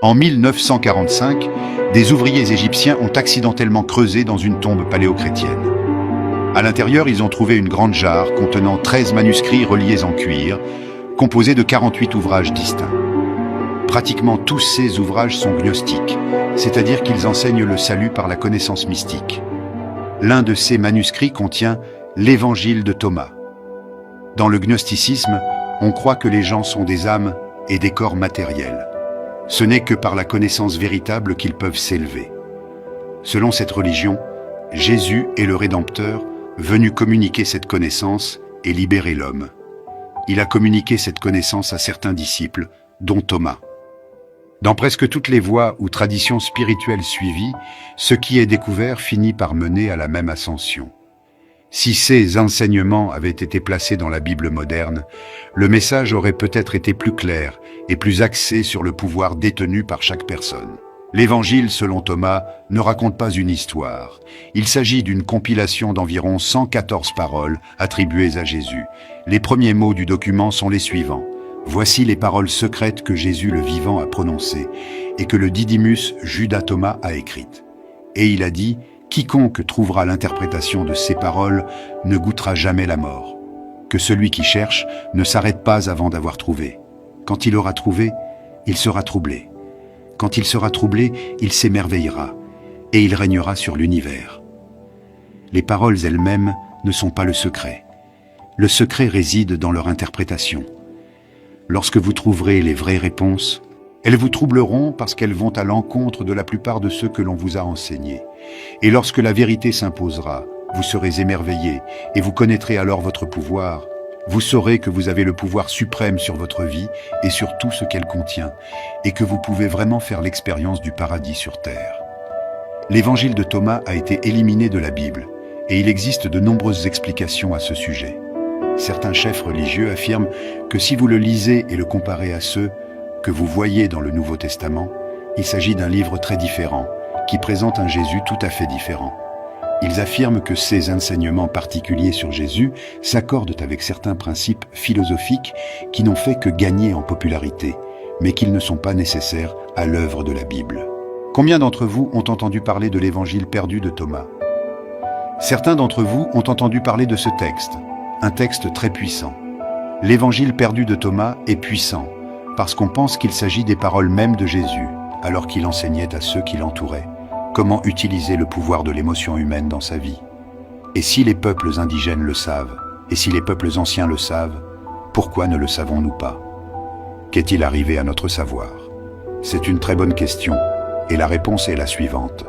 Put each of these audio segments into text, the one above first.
En 1945, des ouvriers égyptiens ont accidentellement creusé dans une tombe paléochrétienne. À l'intérieur, ils ont trouvé une grande jarre contenant 13 manuscrits reliés en cuir, composés de 48 ouvrages distincts. Pratiquement tous ces ouvrages sont gnostiques, c'est-à-dire qu'ils enseignent le salut par la connaissance mystique. L'un de ces manuscrits contient l'Évangile de Thomas. Dans le gnosticisme, on croit que les gens sont des âmes et des corps matériels. Ce n'est que par la connaissance véritable qu'ils peuvent s'élever. Selon cette religion, Jésus est le Rédempteur, venu communiquer cette connaissance et libérer l'homme. Il a communiqué cette connaissance à certains disciples, dont Thomas. Dans presque toutes les voies ou traditions spirituelles suivies, ce qui est découvert finit par mener à la même ascension. Si ces enseignements avaient été placés dans la Bible moderne, le message aurait peut-être été plus clair et plus axé sur le pouvoir détenu par chaque personne. L'Évangile, selon Thomas, ne raconte pas une histoire. Il s'agit d'une compilation d'environ 114 paroles attribuées à Jésus. Les premiers mots du document sont les suivants. Voici les paroles secrètes que Jésus le vivant a prononcées et que le Didymus Judas Thomas a écrites. Et il a dit: quiconque trouvera l'interprétation de ces paroles ne goûtera jamais la mort. Que celui qui cherche ne s'arrête pas avant d'avoir trouvé. Quand il aura trouvé, il sera troublé. Quand il sera troublé, il s'émerveillera, et il régnera sur l'univers. Les paroles elles-mêmes ne sont pas le secret. Le secret réside dans leur interprétation. Lorsque vous trouverez les vraies réponses, elles vous troubleront parce qu'elles vont à l'encontre de la plupart de ceux que l'on vous a enseignés. Et lorsque la vérité s'imposera, vous serez émerveillés et vous connaîtrez alors votre pouvoir. Vous saurez que vous avez le pouvoir suprême sur votre vie et sur tout ce qu'elle contient, et que vous pouvez vraiment faire l'expérience du paradis sur terre. L'évangile de Thomas a été éliminé de la Bible, et il existe de nombreuses explications à ce sujet. Certains chefs religieux affirment que si vous le lisez et le comparez à ceux que vous voyez dans le Nouveau Testament, il s'agit d'un livre très différent, qui présente un Jésus tout à fait différent. Ils affirment que ces enseignements particuliers sur Jésus s'accordent avec certains principes philosophiques qui n'ont fait que gagner en popularité, mais qu'ils ne sont pas nécessaires à l'œuvre de la Bible. Combien d'entre vous ont entendu parler de l'évangile perdu de Thomas? Certains d'entre vous ont entendu parler de ce texte, un texte très puissant. L'évangile perdu de Thomas est puissant, parce qu'on pense qu'il s'agit des paroles mêmes de Jésus, alors qu'il enseignait à ceux qui l'entouraient comment utiliser le pouvoir de l'émotion humaine dans sa vie. Et si les peuples indigènes le savent, et si les peuples anciens le savent, pourquoi ne le savons-nous pas? Qu'est-il arrivé à notre savoir? C'est une très bonne question, et la réponse est la suivante.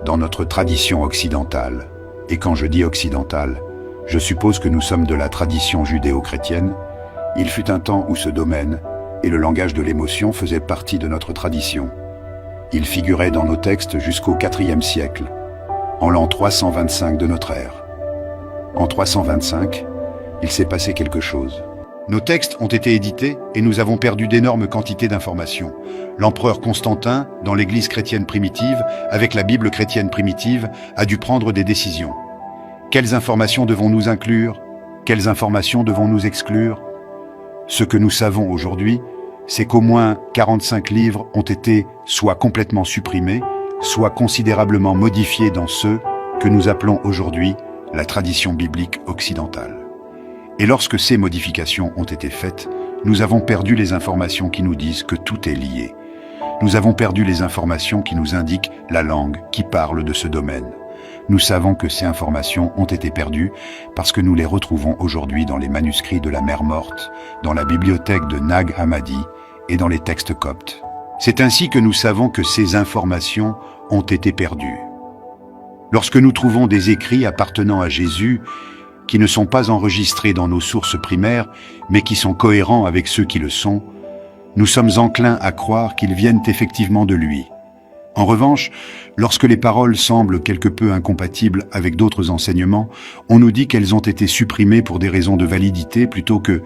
Dans notre tradition occidentale, et quand je dis occidentale, je suppose que nous sommes de la tradition judéo-chrétienne, il fut un temps où ce domaine et le langage de l'émotion faisaient partie de notre tradition. Il figurait dans nos textes jusqu'au IVe siècle, en l'an 325 de notre ère. En 325, il s'est passé quelque chose. Nos textes ont été édités et nous avons perdu d'énormes quantités d'informations. L'empereur Constantin, dans l'Église chrétienne primitive, avec la Bible chrétienne primitive, a dû prendre des décisions. Quelles informations devons-nous inclure? Quelles informations devons-nous exclure? Ce que nous savons aujourd'hui, c'est qu'au moins 45 livres ont été soit complètement supprimés, soit considérablement modifiés dans ceux que nous appelons aujourd'hui la tradition biblique occidentale. Et lorsque ces modifications ont été faites, nous avons perdu les informations qui nous disent que tout est lié. Nous avons perdu les informations qui nous indiquent la langue qui parle de ce domaine. Nous savons que ces informations ont été perdues parce que nous les retrouvons aujourd'hui dans les manuscrits de la Mer Morte, dans la bibliothèque de Nag Hammadi et dans les textes coptes. C'est ainsi que nous savons que ces informations ont été perdues. Lorsque nous trouvons des écrits appartenant à Jésus qui ne sont pas enregistrés dans nos sources primaires, mais qui sont cohérents avec ceux qui le sont, nous sommes enclins à croire qu'ils viennent effectivement de lui. En revanche, lorsque les paroles semblent quelque peu incompatibles avec d'autres enseignements, on nous dit qu'elles ont été supprimées pour des raisons de validité plutôt que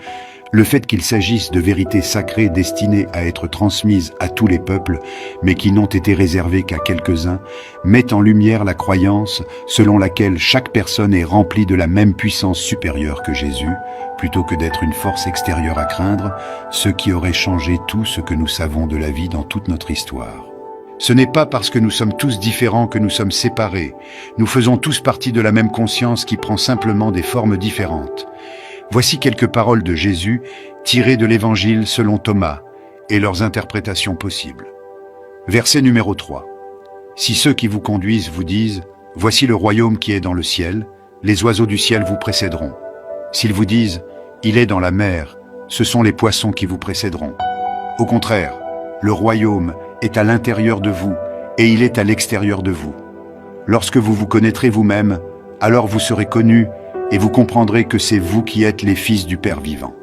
le fait qu'il s'agisse de vérités sacrées destinées à être transmises à tous les peuples, mais qui n'ont été réservées qu'à quelques-uns, met en lumière la croyance selon laquelle chaque personne est remplie de la même puissance supérieure que Jésus, plutôt que d'être une force extérieure à craindre, ce qui aurait changé tout ce que nous savons de la vie dans toute notre histoire. Ce n'est pas parce que nous sommes tous différents que nous sommes séparés. Nous faisons tous partie de la même conscience qui prend simplement des formes différentes. Voici quelques paroles de Jésus tirées de l'Évangile selon Thomas et leurs interprétations possibles. Verset numéro 3. Si ceux qui vous conduisent vous disent « Voici le royaume qui est dans le ciel », les oiseaux du ciel vous précéderont. S'ils vous disent « Il est dans la mer », ce sont les poissons qui vous précéderont. Au contraire, le royaume est à l'intérieur de vous et il est à l'extérieur de vous. Lorsque vous vous connaîtrez vous-même, alors vous serez connus et vous comprendrez que c'est vous qui êtes les fils du Père vivant.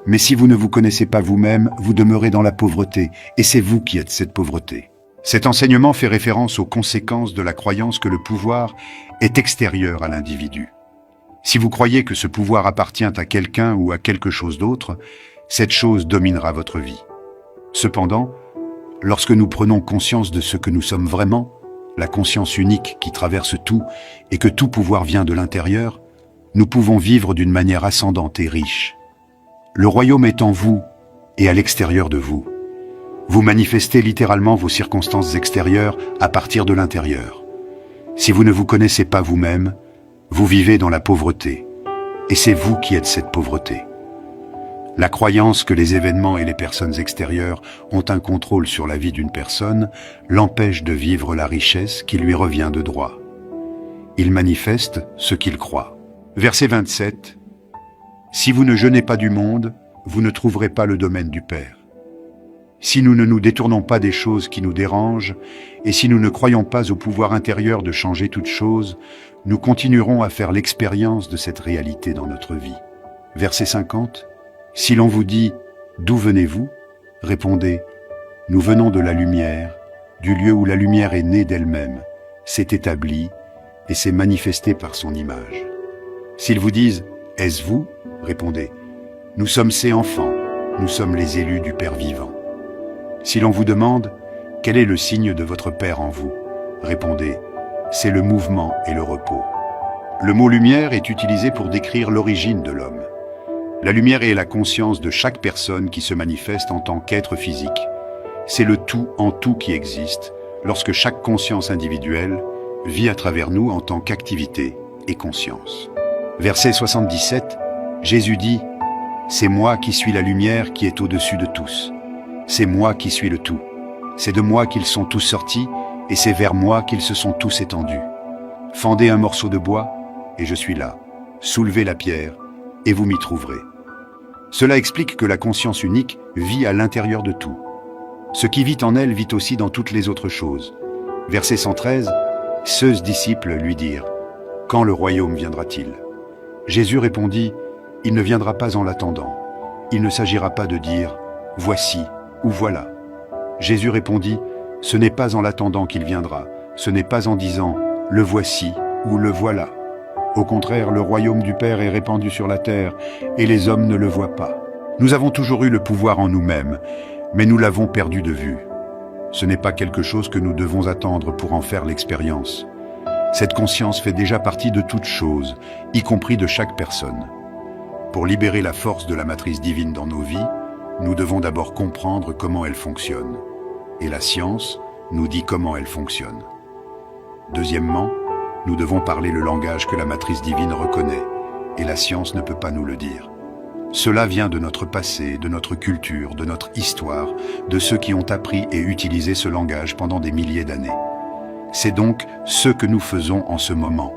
Mais si vous ne vous connaissez pas vous-même, vous demeurez dans la pauvreté et c'est vous qui êtes cette pauvreté. Cet enseignement fait référence aux conséquences de la croyance que le pouvoir est extérieur à l'individu. Si vous croyez que ce pouvoir appartient à quelqu'un ou à quelque chose d'autre, cette chose dominera votre vie. Cependant, lorsque nous prenons conscience de ce que nous sommes vraiment, la conscience unique qui traverse tout et que tout pouvoir vient de l'intérieur, nous pouvons vivre d'une manière ascendante et riche. Le royaume est en vous et à l'extérieur de vous. Vous manifestez littéralement vos circonstances extérieures à partir de l'intérieur. Si vous ne vous connaissez pas vous-même, vous vivez dans la pauvreté, et c'est vous qui êtes cette pauvreté. La croyance que les événements et les personnes extérieures ont un contrôle sur la vie d'une personne l'empêche de vivre la richesse qui lui revient de droit. Il manifeste ce qu'il croit. Verset 27. Si vous ne jeûnez pas du monde, vous ne trouverez pas le domaine du Père. Si nous ne nous détournons pas des choses qui nous dérangent, et si nous ne croyons pas au pouvoir intérieur de changer toute chose, nous continuerons à faire l'expérience de cette réalité dans notre vie. Verset 50. Si l'on vous dit « D'où venez-vous » répondez « Nous venons de la lumière, du lieu où la lumière est née d'elle-même, s'est établie et s'est manifestée par son image. » S'ils vous disent « Est-ce vous » répondez « Nous sommes ses enfants, nous sommes les élus du Père vivant. » Si l'on vous demande « Quel est le signe de votre Père en vous » répondez « C'est le mouvement et le repos. » Le mot « lumière » est utilisé pour décrire l'origine de l'homme. La lumière est la conscience de chaque personne qui se manifeste en tant qu'être physique. C'est le tout en tout qui existe, lorsque chaque conscience individuelle vit à travers nous en tant qu'activité et conscience. Verset 77, Jésus dit « C'est moi qui suis la lumière qui est au-dessus de tous. C'est moi qui suis le tout. C'est de moi qu'ils sont tous sortis, et c'est vers moi qu'ils se sont tous étendus. Fendez un morceau de bois, et je suis là. Soulevez la pierre, et vous m'y trouverez. » Cela explique que la conscience unique vit à l'intérieur de tout. Ce qui vit en elle vit aussi dans toutes les autres choses. Verset 113, « Ceux disciples lui dirent, « Quand le royaume viendra-t-il » Jésus répondit, « Il ne viendra pas en l'attendant. Il ne s'agira pas de dire, « Voici » ou « Voilà ». Jésus répondit, « Ce n'est pas en l'attendant qu'il viendra, ce n'est pas en disant, « Le voici » ou « Le voilà ». Au contraire, le royaume du Père est répandu sur la terre, et les hommes ne le voient pas. Nous avons toujours eu le pouvoir en nous-mêmes, mais nous l'avons perdu de vue. Ce n'est pas quelque chose que nous devons attendre pour en faire l'expérience. Cette conscience fait déjà partie de toute chose, y compris de chaque personne. Pour libérer la force de la matrice divine dans nos vies, nous devons d'abord comprendre comment elle fonctionne. Et la science nous dit comment elle fonctionne. Deuxièmement, nous devons parler le langage que la matrice divine reconnaît, et la science ne peut pas nous le dire. Cela vient de notre passé, de notre culture, de notre histoire, de ceux qui ont appris et utilisé ce langage pendant des milliers d'années. C'est donc ce que nous faisons en ce moment.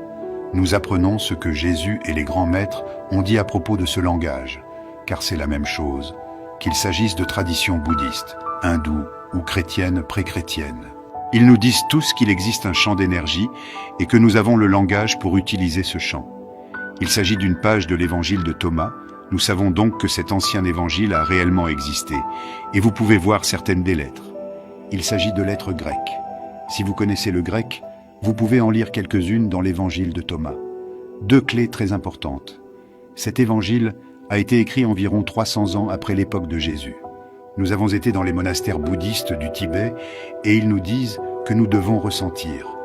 Nous apprenons ce que Jésus et les grands maîtres ont dit à propos de ce langage, car c'est la même chose, qu'il s'agisse de traditions bouddhistes, hindoues ou chrétiennes pré-chrétiennes. Ils nous disent tous qu'il existe un champ d'énergie et que nous avons le langage pour utiliser ce champ. Il s'agit d'une page de l'évangile de Thomas. Nous savons donc que cet ancien évangile a réellement existé, et vous pouvez voir certaines des lettres. Il s'agit de lettres grecques. Si vous connaissez le grec, vous pouvez en lire quelques-unes dans l'évangile de Thomas. 2 clés très importantes. Cet évangile a été écrit environ 300 ans après l'époque de Jésus. Nous avons été dans les monastères bouddhistes du Tibet et ils nous disent que nous devons ressentir.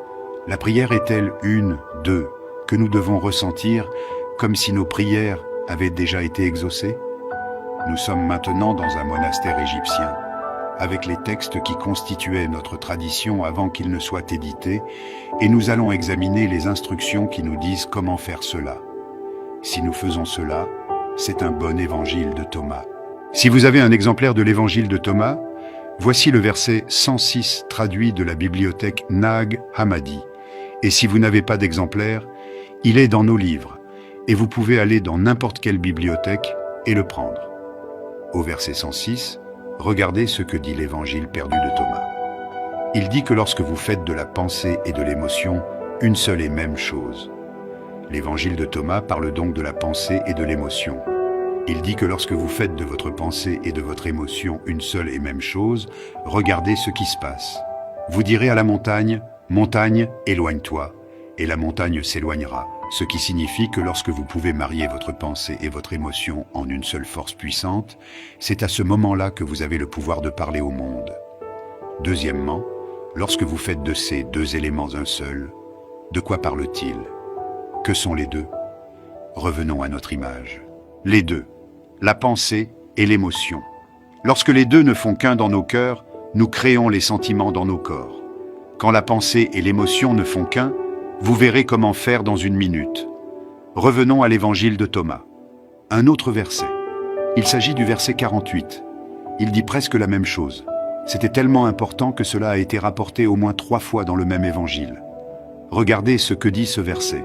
La prière est-elle une, deux, que nous devons ressentir comme si nos prières avaient déjà été exaucées? Nous sommes maintenant dans un monastère égyptien, avec les textes qui constituaient notre tradition avant qu'ils ne soient édités, et nous allons examiner les instructions qui nous disent comment faire cela. Si nous faisons cela, c'est un bon évangile de Thomas. Si vous avez un exemplaire de l'évangile de Thomas, voici le verset 106 traduit de la bibliothèque Nag Hammadi. Et si vous n'avez pas d'exemplaire, il est dans nos livres, et vous pouvez aller dans n'importe quelle bibliothèque et le prendre. Au verset 106, regardez ce que dit l'évangile perdu de Thomas. Il dit que lorsque vous faites de la pensée et de l'émotion une seule et même chose. L'évangile de Thomas parle donc de la pensée et de l'émotion. Il dit que lorsque vous faites de votre pensée et de votre émotion une seule et même chose, regardez ce qui se passe. Vous direz à la montagne, « Montagne, éloigne-toi », et la montagne s'éloignera, ce qui signifie que lorsque vous pouvez marier votre pensée et votre émotion en une seule force puissante, c'est à ce moment-là que vous avez le pouvoir de parler au monde. Deuxièmement, lorsque vous faites de ces deux éléments un seul, de quoi parle-t-il? Que sont les deux? Revenons à notre image. Les deux, la pensée et l'émotion. Lorsque les deux ne font qu'un dans nos cœurs, nous créons les sentiments dans nos corps. Quand la pensée et l'émotion ne font qu'un, vous verrez comment faire dans une minute. Revenons à l'évangile de Thomas. Un autre verset. Il s'agit du verset 48. Il dit presque la même chose. C'était tellement important que cela a été rapporté au moins 3 fois dans le même évangile. Regardez ce que dit ce verset.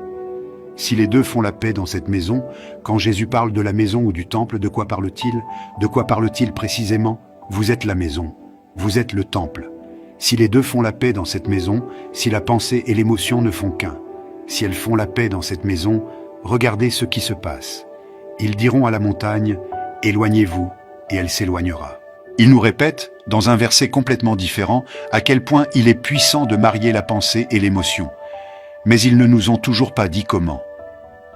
Si les deux font la paix dans cette maison, quand Jésus parle de la maison ou du temple, de quoi parle-t-il? De quoi parle-t-il précisément? Vous êtes la maison, vous êtes le temple. Si les deux font la paix dans cette maison, si la pensée et l'émotion ne font qu'un, si elles font la paix dans cette maison, regardez ce qui se passe. Ils diront à la montagne, « Éloignez-vous » et elle s'éloignera. Il nous répète, dans un verset complètement différent, à quel point il est puissant de marier la pensée et l'émotion. Mais ils ne nous ont toujours pas dit comment.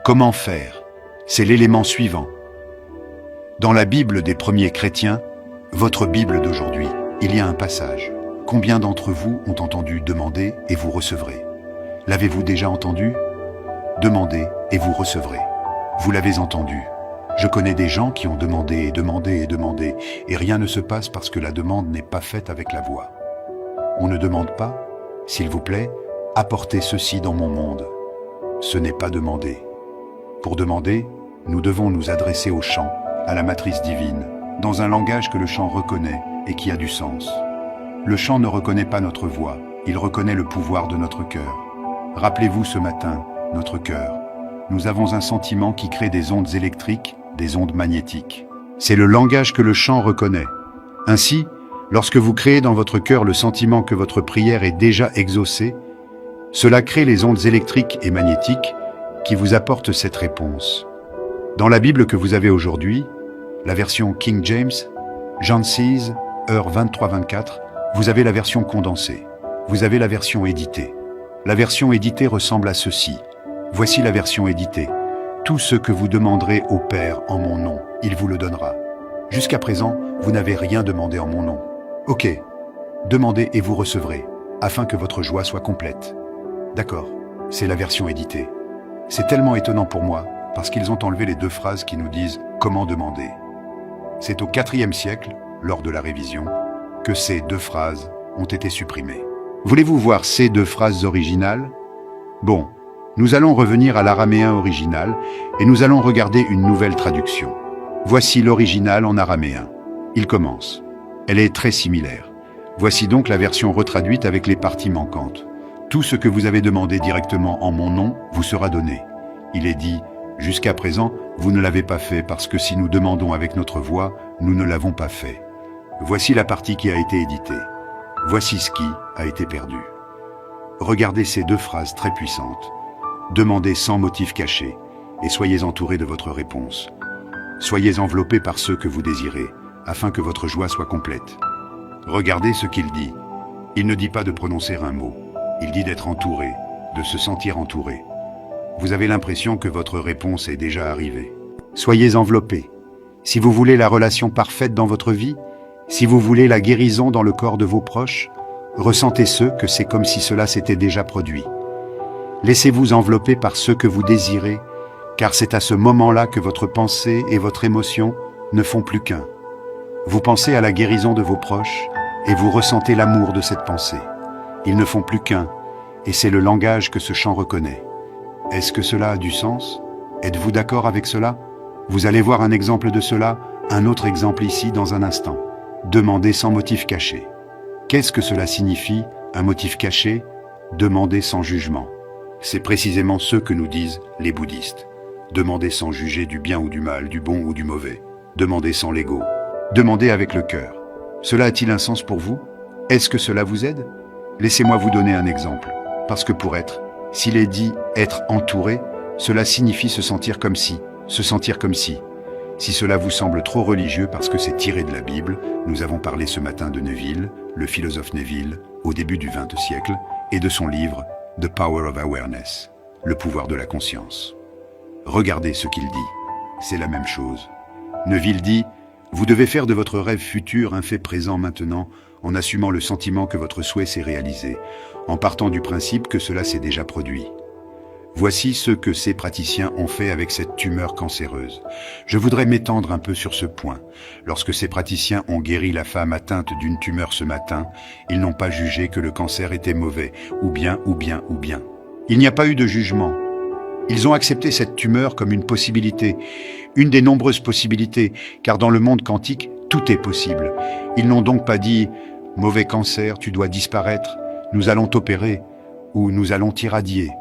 Comment faire? C'est l'élément suivant. Dans la Bible des premiers chrétiens, votre Bible d'aujourd'hui, il y a un passage. Combien d'entre vous ont entendu demander et vous recevrez? L'avez-vous déjà entendu? Demandez et vous recevrez. Vous l'avez entendu. Je connais des gens qui ont demandé et demandé et demandé, et rien ne se passe parce que la demande n'est pas faite avec la voix. On ne demande pas, s'il vous plaît, apportez ceci dans mon monde. Ce n'est pas demander. Pour demander, nous devons nous adresser au chant, à la matrice divine, dans un langage que le chant reconnaît et qui a du sens. Le chant ne reconnaît pas notre voix, il reconnaît le pouvoir de notre cœur. Rappelez-vous ce matin, notre cœur. Nous avons un sentiment qui crée des ondes électriques, des ondes magnétiques. C'est le langage que le chant reconnaît. Ainsi, lorsque vous créez dans votre cœur le sentiment que votre prière est déjà exaucée, cela crée les ondes électriques et magnétiques qui vous apportent cette réponse. Dans la Bible que vous avez aujourd'hui, la version King James, Genesis, heure 23-24, vous avez la version condensée. Vous avez la version éditée. La version éditée ressemble à ceci. Voici la version éditée. Tout ce que vous demanderez au Père en mon nom, il vous le donnera. Jusqu'à présent, vous n'avez rien demandé en mon nom. Ok, demandez et vous recevrez, afin que votre joie soit complète. D'accord, c'est la version éditée. C'est tellement étonnant pour moi, parce qu'ils ont enlevé les 2 phrases qui nous disent « Comment demander ». C'est au IVe siècle, lors de la révision, que ces 2 phrases ont été supprimées. Voulez-vous voir ces 2 phrases originales? Bon, nous allons revenir à l'araméen original et nous allons regarder une nouvelle traduction. Voici l'original en araméen. Il commence. Elle est très similaire. Voici donc la version retraduite avec les parties manquantes. Tout ce que vous avez demandé directement en mon nom vous sera donné. Il est dit, jusqu'à présent, vous ne l'avez pas fait parce que si nous demandons avec notre voix, nous ne l'avons pas fait. Voici la partie qui a été éditée. Voici ce qui a été perdu. Regardez ces 2 phrases très puissantes. Demandez sans motif caché et soyez entourés de votre réponse. Soyez enveloppés par ceux que vous désirez, afin que votre joie soit complète. Regardez ce qu'il dit. Il ne dit pas de prononcer un mot. Il dit d'être entouré, de se sentir entouré. Vous avez l'impression que votre réponse est déjà arrivée. Soyez enveloppés. Si vous voulez la relation parfaite dans votre vie, si vous voulez la guérison dans le corps de vos proches, ressentez que c'est comme si cela s'était déjà produit. Laissez-vous envelopper par ce que vous désirez, car c'est à ce moment-là que votre pensée et votre émotion ne font plus qu'un. Vous pensez à la guérison de vos proches et vous ressentez l'amour de cette pensée. Ils ne font plus qu'un, et c'est le langage que ce chant reconnaît. Est-ce que cela a du sens? Êtes-vous d'accord avec cela? Vous allez voir un exemple de cela, un autre exemple ici dans un instant. Demandez sans motif caché. Qu'est-ce que cela signifie, un motif caché? Demandez sans jugement. C'est précisément ce que nous disent les bouddhistes. Demandez sans juger du bien ou du mal, du bon ou du mauvais. Demandez sans l'ego. Demandez avec le cœur. Cela a-t-il un sens pour vous? Est-ce que cela vous aide? Laissez-moi vous donner un exemple. Parce que pour être, s'il est dit être entouré, cela signifie se sentir comme si, se sentir comme si. Si cela vous semble trop religieux parce que c'est tiré de la Bible, nous avons parlé ce matin de Neville, le philosophe Neville, au début du XXe siècle, et de son livre The Power of Awareness, le pouvoir de la conscience. Regardez ce qu'il dit. C'est la même chose. Neville dit « Vous devez faire de votre rêve futur un fait présent maintenant, en assumant le sentiment que votre souhait s'est réalisé, en partant du principe que cela s'est déjà produit. » Voici ce que ces praticiens ont fait avec cette tumeur cancéreuse. Je voudrais m'étendre un peu sur ce point. Lorsque ces praticiens ont guéri la femme atteinte d'une tumeur ce matin, ils n'ont pas jugé que le cancer était mauvais, ou bien. Il n'y a pas eu de jugement. Ils ont accepté cette tumeur comme une possibilité, une des nombreuses possibilités, car dans le monde quantique, tout est possible. Ils n'ont donc pas dit « mauvais cancer, tu dois disparaître, nous allons t'opérer » ou « nous allons t'irradier ».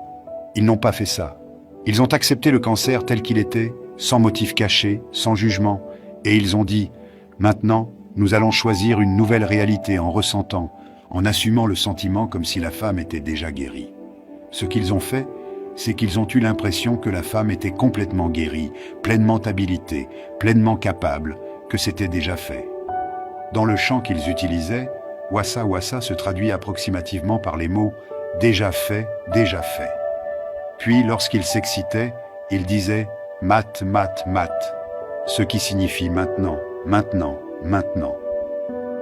Ils n'ont pas fait ça. Ils ont accepté le cancer tel qu'il était, sans motif caché, sans jugement, et ils ont dit « Maintenant, nous allons choisir une nouvelle réalité en ressentant, en assumant le sentiment comme si la femme était déjà guérie. » Ce qu'ils ont fait, c'est qu'ils ont eu l'impression que la femme était complètement guérie, pleinement habilitée, pleinement capable, que c'était déjà fait. Dans le chant qu'ils utilisaient, Wassa Wassa se traduit approximativement par les mots « déjà fait », Puis, lorsqu'ils s'excitaient, ils disaient « mat, mat, mat », ce qui signifie « maintenant, maintenant, maintenant ».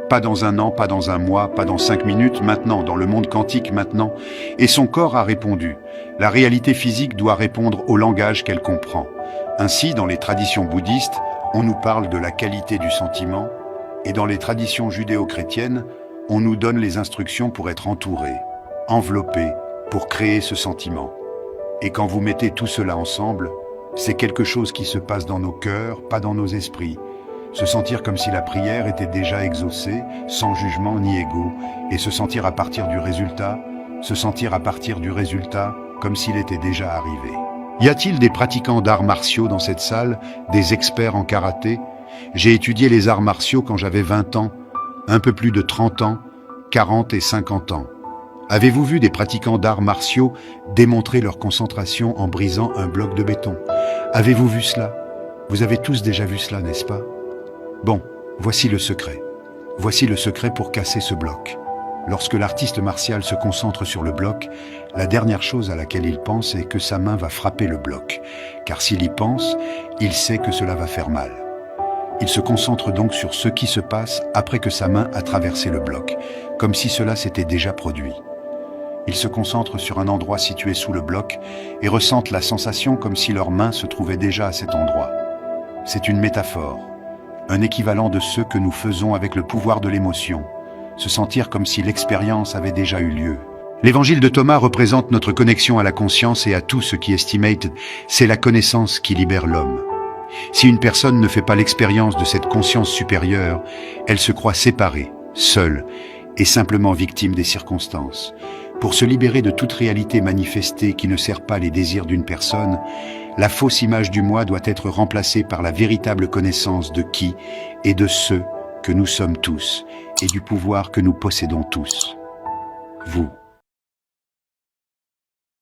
Pas dans un an, pas dans un mois, pas dans 5 minutes, maintenant, dans le monde quantique, maintenant. Et son corps a répondu. La réalité physique doit répondre au langage qu'elle comprend. Ainsi, dans les traditions bouddhistes, on nous parle de la qualité du sentiment, et dans les traditions judéo-chrétiennes, on nous donne les instructions pour être entouré, enveloppé, pour créer ce sentiment. Et quand vous mettez tout cela ensemble, c'est quelque chose qui se passe dans nos cœurs, pas dans nos esprits. Se sentir comme si la prière était déjà exaucée, sans jugement ni ego, et se sentir à partir du résultat, comme s'il était déjà arrivé. Y a-t-il des pratiquants d'arts martiaux dans cette salle, des experts en karaté? J'ai étudié les arts martiaux quand j'avais 20 ans, un peu plus de 30 ans, 40 et 50 ans. Avez-vous vu des pratiquants d'arts martiaux démontrer leur concentration en brisant un bloc de béton? Avez-vous vu cela? Vous avez tous déjà vu cela, n'est-ce pas? Bon, voici le secret. Voici le secret pour casser ce bloc. Lorsque l'artiste martial se concentre sur le bloc, la dernière chose à laquelle il pense est que sa main va frapper le bloc. Car s'il y pense, il sait que cela va faire mal. Il se concentre donc sur ce qui se passe après que sa main a traversé le bloc, comme si cela s'était déjà produit. Ils se concentrent sur un endroit situé sous le bloc et ressentent la sensation comme si leur main se trouvait déjà à cet endroit. C'est une métaphore, un équivalent de ce que nous faisons avec le pouvoir de l'émotion, se sentir comme si l'expérience avait déjà eu lieu. L'évangile de Thomas représente notre connexion à la conscience et à tout ce qui estimated, c'est la connaissance qui libère l'homme. Si une personne ne fait pas l'expérience de cette conscience supérieure, elle se croit séparée, seule, et simplement victime des circonstances. Pour se libérer de toute réalité manifestée qui ne sert pas les désirs d'une personne, la fausse image du moi doit être remplacée par la véritable connaissance de qui et de ce que nous sommes tous et du pouvoir que nous possédons tous. Vous.